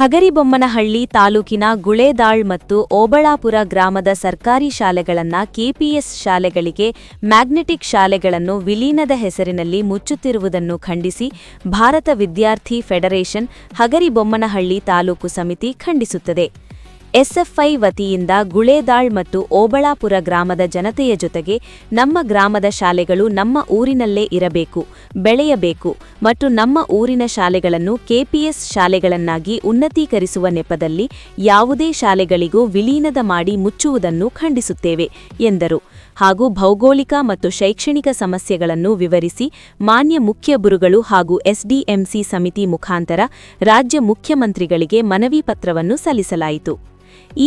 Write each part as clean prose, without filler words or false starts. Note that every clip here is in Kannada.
ಹಗರಿಬೊಮ್ಮನಹಳ್ಳಿ ತಾಲೂಕಿನ ಗುಳೇದಾಳ್ ಮತ್ತು ಓಬಳಾಪುರ ಗ್ರಾಮದ ಸರ್ಕಾರಿ ಶಾಲೆಗಳನ್ನು ಕೆಪಿಎಸ್ ಶಾಲೆಗಳಿಗೆ ಮ್ಯಾಗ್ನೆಟಿಕ್ ಶಾಲೆಗಳನ್ನು ವಿಲೀನದ ಹೆಸರಿನಲ್ಲಿ ಮುಚ್ಚುತ್ತಿರುವುದನ್ನು ಖಂಡಿಸಿ ಭಾರತ ವಿದ್ಯಾರ್ಥಿ ಫೆಡರೇಷನ್ ಹಗರಿಬೊಮ್ಮನಹಳ್ಳಿ ತಾಲೂಕು ಸಮಿತಿ ಖಂಡಿಸುತ್ತದೆ. ಎಸ್ಎಫ್ಐ ವತಿಯಿಂದ ಗುಳೇದಾಳ್ ಮತ್ತು ಓಬಳಾಪುರ ಗ್ರಾಮದ ಜನತೆಯ ಜೊತೆಗೆ ನಮ್ಮ ಗ್ರಾಮದ ಶಾಲೆಗಳು ನಮ್ಮ ಊರಿನಲ್ಲೇ ಇರಬೇಕು, ಬೆಳೆಯಬೇಕು ಮತ್ತು ನಮ್ಮ ಊರಿನ ಶಾಲೆಗಳನ್ನು ಕೆಪಿಎಸ್ ಶಾಲೆಗಳನ್ನಾಗಿ ಉನ್ನತೀಕರಿಸುವ ನೆಪದಲ್ಲಿ ಯಾವುದೇ ಶಾಲೆಗಳಿಗೂ ವಿಲೀನದ ಮಾಡಿ ಮುಚ್ಚುವುದನ್ನು ಖಂಡಿಸುತ್ತೇವೆ ಎಂದರು. ಹಾಗೂ ಭೌಗೋಳಿಕ ಮತ್ತು ಶೈಕ್ಷಣಿಕ ಸಮಸ್ಯೆಗಳನ್ನು ವಿವರಿಸಿ ಮಾನ್ಯ ಮುಖ್ಯ ಗುರುಗಳು ಹಾಗೂ ಎಸ್ಡಿಎಂಸಿ ಸಮಿತಿ ಮುಖಾಂತರ ರಾಜ್ಯ ಮುಖ್ಯಮಂತ್ರಿಗಳಿಗೆ ಮನವಿ ಪತ್ರವನ್ನು ಸಲ್ಲಿಸಲಾಯಿತು.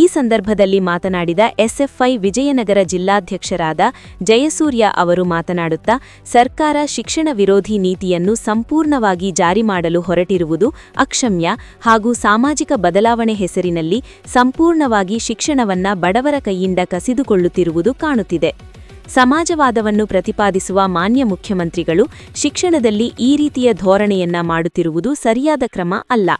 ಈ ಸಂದರ್ಭದಲ್ಲಿ ಮಾತನಾಡಿದ ಎಸ್ಎಫ್ಐ ವಿಜಯನಗರ ಜಿಲ್ಲಾಧ್ಯಕ್ಷರಾದ ಜಯಸೂರ್ಯ ಅವರು ಮಾತನಾಡುತ್ತಾ, ಸರ್ಕಾರ ಶಿಕ್ಷಣ ವಿರೋಧಿ ನೀತಿಯನ್ನು ಸಂಪೂರ್ಣವಾಗಿ ಜಾರಿ ಮಾಡಲು ಹೊರಟಿರುವುದು ಅಕ್ಷಮ್ಯ ಹಾಗೂ ಸಾಮಾಜಿಕ ಬದಲಾವಣೆ ಹೆಸರಿನಲ್ಲಿ ಸಂಪೂರ್ಣವಾಗಿ ಶಿಕ್ಷಣವನ್ನ ಬಡವರ ಕೈಯಿಂದ ಕಸಿದುಕೊಳ್ಳುತ್ತಿರುವುದು ಕಾಣುತ್ತಿದೆ. ಸಮಾಜವಾದವನ್ನು ಪ್ರತಿಪಾದಿಸುವ ಮಾನ್ಯ ಮುಖ್ಯಮಂತ್ರಿಗಳು ಶಿಕ್ಷಣದಲ್ಲಿ ಈ ರೀತಿಯ ಧೋರಣೆಯನ್ನ ಮಾಡುತ್ತಿರುವುದು ಸರಿಯಾದ ಕ್ರಮ ಅಲ್ಲ.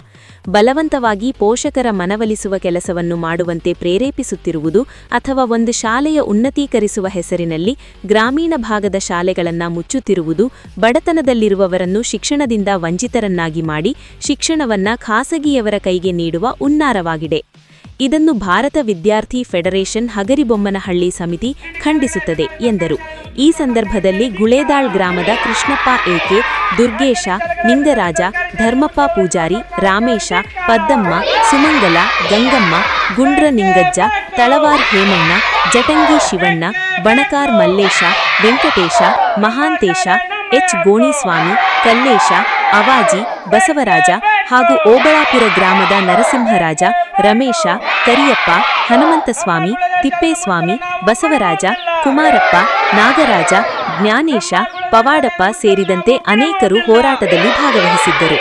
ಬಲವಂತವಾಗಿ ಪೋಷಕರ ಮನವೊಲಿಸುವ ಕೆಲಸವನ್ನು ಮಾಡುವಂತೆ ಪ್ರೇರೇಪಿಸುತ್ತಿರುವುದು ಅಥವಾ ಒಂದು ಶಾಲೆಯ ಉನ್ನತೀಕರಿಸುವ ಹೆಸರಿನಲ್ಲಿ ಗ್ರಾಮೀಣ ಭಾಗದ ಶಾಲೆಗಳನ್ನು ಮುಚ್ಚುತ್ತಿರುವುದು ಬಡತನದಲ್ಲಿರುವವರನ್ನು ಶಿಕ್ಷಣದಿಂದ ವಂಚಿತರನ್ನಾಗಿ ಮಾಡಿ ಶಿಕ್ಷಣವನ್ನ ಖಾಸಗಿಯವರ ಕೈಗೆ ನೀಡುವ ಹುನ್ನಾರವಾಗಿದೆ. ಇದನ್ನು ಭಾರತ ವಿದ್ಯಾರ್ಥಿ ಫೆಡರೇಷನ್ ಹಗರಿಬೊಮ್ಮನಹಳ್ಳಿ ಸಮಿತಿ ಖಂಡಿಸುತ್ತದೆ ಎಂದರು. ಈ ಸಂದರ್ಭದಲ್ಲಿ ಗುಳೇದಾಳ್ ಗ್ರಾಮದ ಕೃಷ್ಣಪ್ಪ ಏಕೆ, ದುರ್ಗೇಶ, ನಿಂಗರಾಜ, ಧರ್ಮಪ್ಪ ಪೂಜಾರಿ, ರಾಮೇಶ, ಪದ್ದಮ್ಮ, ಸುಮಂಗಲ, ಗಂಗಮ್ಮ, ಗುಂಡ್ರ ನಿಂಗಜ್ಜ, ತಳವಾರ್ ಹೇಮಣ್ಣ, ಜಟಂಗಿ ಶಿವಣ್ಣ, ಬಣಕಾರ್ ಮಲ್ಲೇಶ, ವೆಂಕಟೇಶ, ಮಹಾಂತೇಶ, ಎಚ್ ಗೋಣಿಸ್ವಾಮಿ, ಕಲ್ಲೇಶ, ಅವಾಜಿ, ಬಸವರಾಜ ಹಾಗೂ ಓಬಳಾಪುರ ಗ್ರಾಮದ ನರಸಿಂಹರಾಜ, ರಮೇಶ, ಕರಿಯಪ್ಪ, ಹನುಮಂತಸ್ವಾಮಿ, ತಿಪ್ಪೇಸ್ವಾಮಿ, ಬಸವರಾಜ, ಕುಮಾರಪ್ಪ, ನಾಗರಾಜ, ಜ್ಞಾನೇಶ, ಪವಾಡಪ್ಪ ಸೇರಿದಂತೆ ಅನೇಕರು ಹೋರಾಟದಲ್ಲಿ ಭಾಗವಹಿಸಿದ್ದರು.